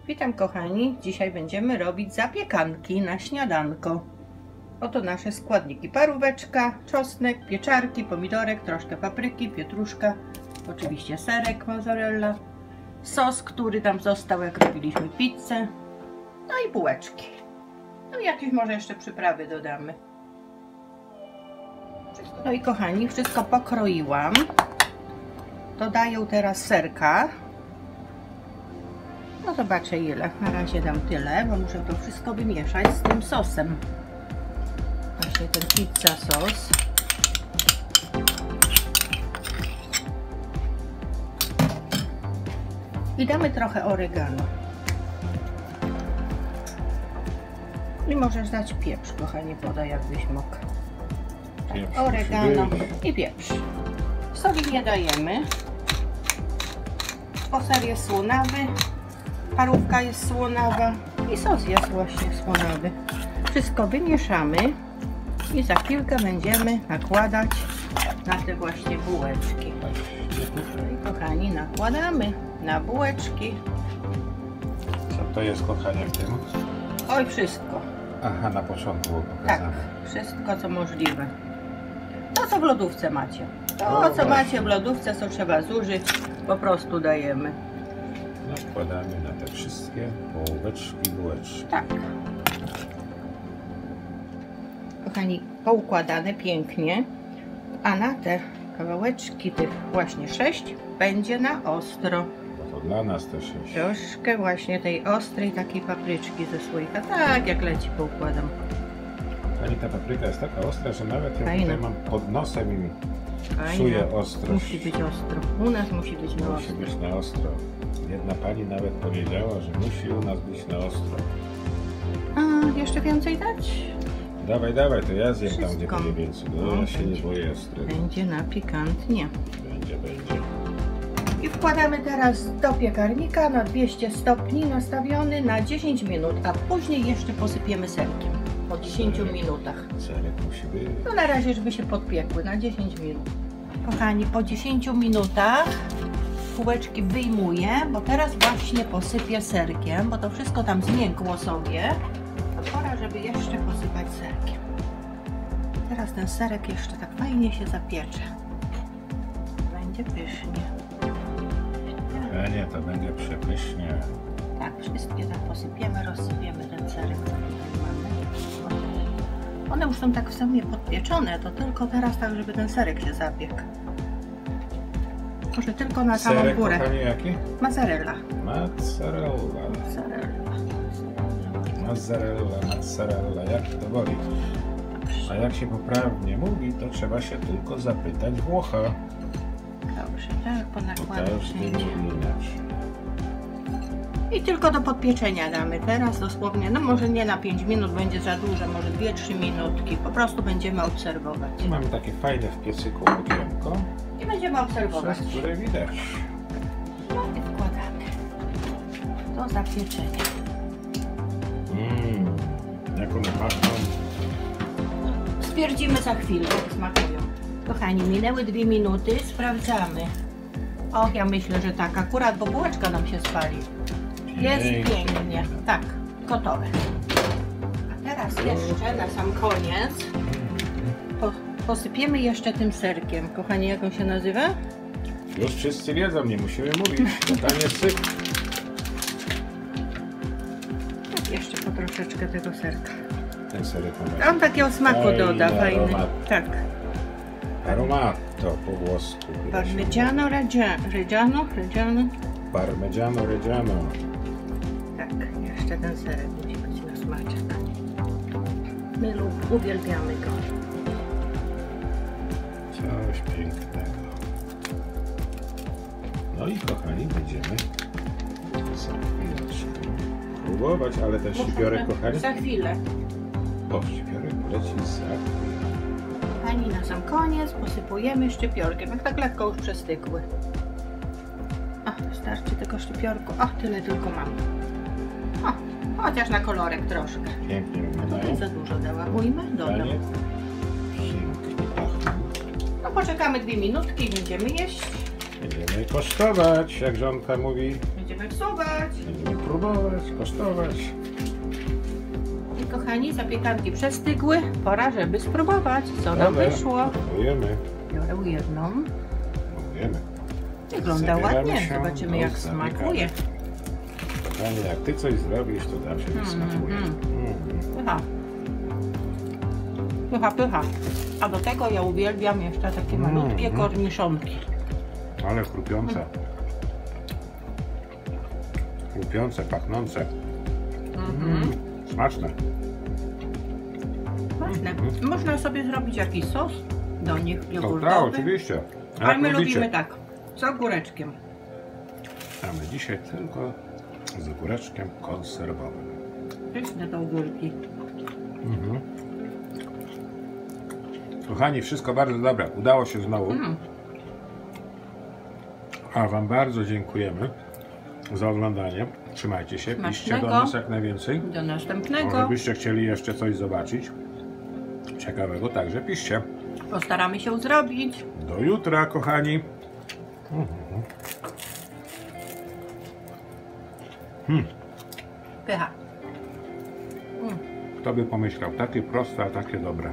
Witam kochani, dzisiaj będziemy robić zapiekanki na śniadanko. Oto nasze składniki: paróweczka, czosnek, pieczarki, pomidorek, troszkę papryki, pietruszka, oczywiście serek mozzarella, sos, który tam został jak robiliśmy pizzę, no i bułeczki. No i jakieś może jeszcze przyprawy dodamy. No i kochani, wszystko pokroiłam. Dodaję teraz serka. No zobaczę ile. Na razie dam tyle, bo muszę to wszystko wymieszać z tym sosem. Właśnie ten pizza sos. I damy trochę oregano. I możesz dać pieprz, kochanie, podaj jakbyś mógł. Tak, oregano i pieprz. Soli nie dajemy, bo ser jest słonawy. Parówka jest słonawa i sos jest właśnie słonawy. Wszystko wymieszamy i za chwilkę będziemy nakładać na te właśnie bułeczki. I kochani, nakładamy na bułeczki. Co to jest, kochanie, w tym? Oj, wszystko. Aha, na początku było pokazane. Tak, wszystko co możliwe. To co w lodówce macie. To co macie w lodówce, co trzeba zużyć, po prostu dajemy. Nakładamy na te wszystkie połóweczki, bułeczki. Tak. Kochani, poukładane pięknie, a na te kawałeczki, tych właśnie 6, będzie na ostro. To dla nas też jest. Troszkę właśnie tej ostrej takiej papryczki ze słoika, tak jak leci poukładam. Pani, ta papryka jest taka ostra, że nawet ja Fajne. tutaj mam pod nosem i Fajne. czuję ostrość. Musi być ostro. U nas musi być na Musi ostro. być na ostro. Jedna pani nawet powiedziała, że musi u nas być na ostro. A, jeszcze więcej dać? Dawaj, dawaj, to ja zjem tam, gdzie Wszystko. będzie więcej. No, ja się nie boję ostrego. Będzie na pikantnie. Będzie. I wkładamy teraz do piekarnika na 200 stopni nastawiony na 10 minut, a później jeszcze posypiemy serkiem po 10 minutach. Serek musi być. No na razie, żeby się podpiekły na 10 minut. Kochani, po 10 minutach bułeczki wyjmuję, bo teraz właśnie posypię serkiem, bo to wszystko tam zmiękło sobie. To pora, żeby jeszcze posypać serkiem. Teraz ten serek jeszcze tak fajnie się zapiecze. Będzie pysznie. Nie, to będzie przepysznie. Tak, wszystkie tak posypiemy, rozsypiemy ten serek, co tutaj mamy. One już są tak w sumie podpieczone, to tylko teraz tak, żeby ten serek się zapiekł. Może tylko na samą Serek, górę. kochanie, jaki? Mozzarella. Mozzarella. Mozzarella, jak to woli. A jak się poprawnie mówi, to trzeba się tylko zapytać Włocha. Dobrze, tak, Bo ponakładam to już wszędzie. nie inaczej. I tylko do podpieczenia damy teraz dosłownie, no może nie na 5 minut, będzie za dużo, może 2-3 minutki. Po prostu będziemy obserwować. Tu mamy takie fajne w piecyku okienko, I będziemy obserwować. przez które widać. No i wkładamy do zapieczenia. Jak one pachną. Stwierdzimy za chwilę, jak smakują. Kochani, minęły 2 minuty, sprawdzamy. Och, ja myślę, że tak akurat, bo bułeczka nam się spali. Jest pięknie. Tak, gotowe. A teraz jeszcze na sam koniec posypiemy jeszcze tym serkiem. Kochani, jak on się nazywa? Już wszyscy wiedzą, nie musimy mówić. Kochanie, syp. Tak, jeszcze po troszeczkę tego serka. Ten serek ma On takiego smaku fajny doda, fajny. aromat. Tak. Aromato po włosku. Parmigiano Reggiano. Parmigiano Reggiano. Tak, jeszcze ten serek musi być na smaczek. My uwielbiamy go. Coś pięknego. No i kochani, będziemy za chwileczkę próbować, ale ten szczypiorek, kochani. Za chwilę. O, szczypiorek leci za chwilę. Kochani, na sam koniec posypujemy szczypiorkiem, jak tak lekko już przestykły. O, wystarczy tego szczypiorku. O, tyle tylko mam. O, chociaż na kolorek troszkę. Pięknie Tutaj wyglądają. za dużo dałam. Ujmę? Dobra. Panie, pięknie pachną. No poczekamy 2 minutki i będziemy jeść. Będziemy kosztować, jak żonka mówi. będziemy wsuwać. Będziemy próbować, kosztować. I kochani, zapiekanki przestygły. Pora, żeby spróbować, co nam Dobra, wyszło. próbujemy. Biorę jedną. Próbujemy. Wygląda Zabieramy ładnie. się Zobaczymy, do jak zapiekania. smakuje. Kochanie, jak ty coś zrobisz, to zawsze mi smakuje. Pycha. Pycha, pycha. A do tego ja uwielbiam jeszcze takie malutkie korniszonki. Ale chrupiące. Chrupiące, pachnące. Smaczne. Smaczne. Można sobie zrobić jakiś sos do nich Tak, jogurtowy. oczywiście. Ale my lubimy tak, z ogóreczkiem. A my dzisiaj tylko z ogóreczkiem konserwowym. Pyszne te ogórki. Kochani, wszystko bardzo dobre. Udało się znowu. A Wam bardzo dziękujemy za oglądanie. Trzymajcie się, piszcie do nas jak najwięcej. Do następnego. Może byście chcieli jeszcze coś zobaczyć ciekawego, także piszcie. Postaramy się zrobić. Do jutra, kochani. Pycha. Kto by pomyślał, takie proste, a takie dobre.